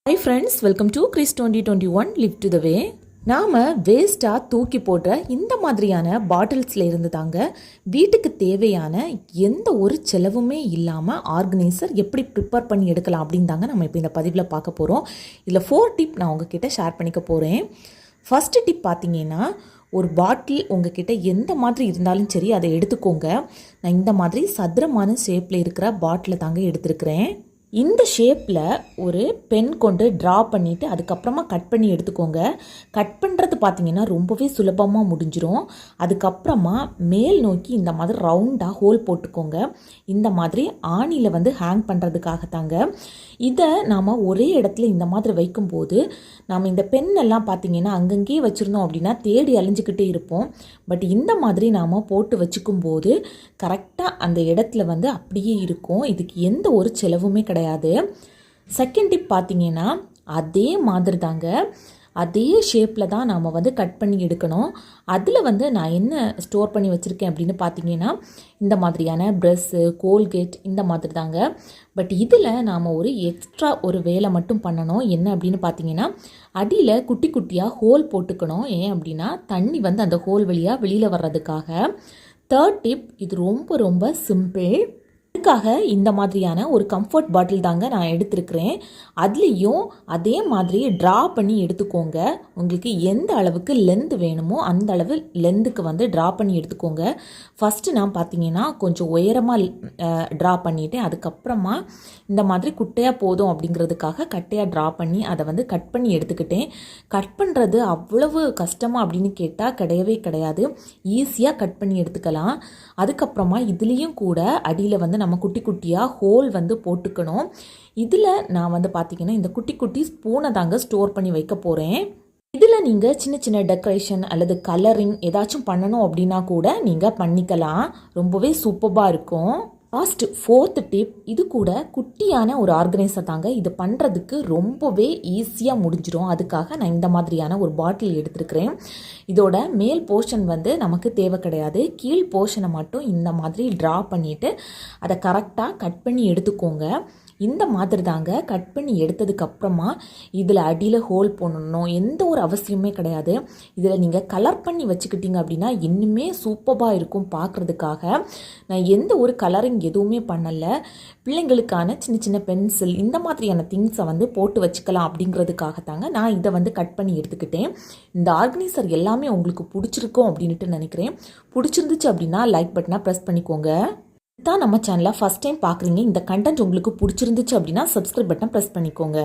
Hi friends, welcome to Chris 2021 live to the way. நாம் வேஸ்ட்டாக தூக்கி போடுற இந்த மாதிரியான பாட்டில்ஸில் இருந்து தாங்க வீட்டுக்கு தேவையான எந்த ஒரு செலவுமே இல்லாமல் ஆர்கனைசர் எப்படி ப்ரிப்பேர் பண்ணி எடுக்கலாம் அப்படின்னு தாங்க நம்ம இப்போ இந்த பதிவில் பார்க்க போகிறோம். இதில் 4 டிப் நான் உங்ககிட்ட ஷேர் பண்ணிக்க போகிறேன். ஃபஸ்ட்டு டிப் பார்த்தீங்கன்னா, ஒரு பாட்டில் உங்ககிட்ட எந்த மாதிரி இருந்தாலும் சரி அதை எடுத்துக்கோங்க. நான் இந்த மாதிரி சதுரமான ஷேப்பில் இருக்கிற பாட்டிலை தாங்க எடுத்துருக்கிறேன். இந்த ஷேப்பில் ஒரு பென் கொண்டு ட்ரா பண்ணிவிட்டு அதுக்கப்புறமா கட் பண்ணி எடுத்துக்கோங்க. கட் பண்ணுறது பார்த்திங்கன்னா ரொம்பவே சுலபமாக முடிஞ்சிடும். அதுக்கப்புறமா மேல் நோக்கி இந்த மாதிரி ரவுண்டாக ஹோல் போட்டுக்கோங்க. இந்த மாதிரி ஆணியில் ஹேங் பண்ணுறதுக்காகத்தாங்க. இதை நாம் ஒரே இடத்துல இந்த மாதிரி வைக்கும்போது நாம் இந்த பெண்ணெல்லாம் பார்த்திங்கன்னா அங்கங்கே வச்சுருந்தோம் அப்படின்னா தேடி அலைஞ்சிக்கிட்டே இருப்போம். பட் இந்த மாதிரி நாம் போட்டு வச்சுக்கும்போது கரெக்டாக அந்த இடத்துல அப்படியே இருக்கும். இதுக்கு எந்த ஒரு செலவுமே கிடையாது. செகண்ட் டிப் பார்த்தீங்கன்னா, அதே மாதிரி தாங்க, அதே ஷேப்பில் தான் நாம் கட் பண்ணி எடுக்கணும். அதில் நான் என்ன ஸ்டோர் பண்ணி வச்சுருக்கேன் அப்படின்னு பார்த்தீங்கன்னா, இந்த மாதிரியான ப்ரஷ்ஷு, கோல்கேட் இந்த மாதிரி தாங்க. பட் இதில் நாம் ஒரு எக்ஸ்ட்ரா ஒரு வேலை மட்டும் பண்ணணும். என்ன அப்படின்னு பார்த்தீங்கன்னா, அடியில் குட்டி குட்டியாக ஹோல் போட்டுக்கணும். ஏன் அப்படின்னா தண்ணி அந்த ஹோல் வழியாக வெளியில் வர்றதுக்காக. தேர்ட் டிப், இது ரொம்ப ரொம்ப சிம்பிள். இதுக்காக இந்த மாதிரியான ஒரு கம்ஃபர்ட் பாட்டில் தாங்க நான் எடுத்துருக்கிறேன். அதுலேயும் அதே மாதிரி ட்ரா பண்ணி எடுத்துக்கோங்க. உங்களுக்கு எந்த அளவுக்கு லென்த் வேணுமோ அந்த அளவு லென்த்துக்கு ட்ரா பண்ணி எடுத்துக்கோங்க. ஃபஸ்ட்டு நான் பார்த்தீங்கன்னா கொஞ்சம் உயரமாக ட்ரா பண்ணிவிட்டேன். அதுக்கப்புறமா இந்த மாதிரி குட்டையாக போதும் அப்படிங்கிறதுக்காக கட்டையாக ட்ரா பண்ணி அதை கட் பண்ணி எடுத்துக்கிட்டேன். கட் பண்ணுறது அவ்வளவு கஷ்டமாக அப்படின்னு கேட்டால் கிடையவே கிடையாது. ஈஸியாக கட் பண்ணி எடுத்துக்கலாம். அதுக்கப்புறமா இதுலேயும் கூட அடியில் நம்ம குட்டி குட்டியாக ஹோல் போட்டுக்கணும். இதில் நான் பார்த்தீங்கன்னா இந்த குட்டி குட்டி ஸ்பூனை தாங்க ஸ்டோர் பண்ணி வைக்க போகிறேன். இதில் நீங்கள் சின்ன சின்ன டெக்கரேஷன் அல்லது கலரிங் ஏதாச்சும் பண்ணணும் அப்படின்னா கூட நீங்கள் பண்ணிக்கலாம். ரொம்பவே சூப்பராக இருக்கும். லாஸ்ட் 4th டிப், இது கூட குட்டியான ஒரு ஆர்கனைசர் தாங்க. இது பண்ணுறதுக்கு ரொம்பவே ஈஸியாக முடிஞ்சிடும். அதுக்காக நான் இந்த மாதிரியான ஒரு பாட்டில் எடுத்துருக்கிறேன். இதோட மேல் போர்ஷன் நமக்கு தேவை கிடையாது. கீழ் போர்ஷனை மட்டும் இந்த மாதிரி ட்ரா பண்ணிவிட்டு அதை கரெக்டாக கட் பண்ணி எடுத்துக்கோங்க. இந்த மாதிரி தாங்க கட் பண்ணி எடுத்ததுக்கப்புறமா இதில் அடியில் ஹோல் போடணும் எந்த ஒரு அவசியமே கிடையாது. இதில் நீங்கள் கலர் பண்ணி வச்சுக்கிட்டீங்க அப்படின்னா இன்னுமே சூப்பராக இருக்கும் பார்க்குறதுக்காக. நான் எந்த ஒரு கலரிங் எதுவுமே பண்ணலை. பிள்ளைங்களுக்கான சின்ன சின்ன பென்சில் இந்த மாதிரியான திங்ஸை போட்டு வச்சுக்கலாம் அப்படிங்கிறதுக்காக தாங்க நான் இதை கட் பண்ணி எடுத்துக்கிட்டேன். இந்த ஆர்கனைசர் எல்லாமே உங்களுக்கு பிடிச்சிருக்கும் அப்படின்ட்டு நினைக்கிறேன். பிடிச்சிருந்துச்சு அப்படின்னா லைக் பட்டனை ப்ரெஸ் பண்ணிக்கோங்க. தான் நம்ம சேனலை ஃபஸ்ட் டைம் பார்க்குறீங்க, இந்த கண்டென்ட் உங்களுக்கு பிடிச்சிருந்துச்சு அப்படின்னா சப்ஸ்கிரைப் பட்டன் ப்ரெஸ் பண்ணிக்கோங்க.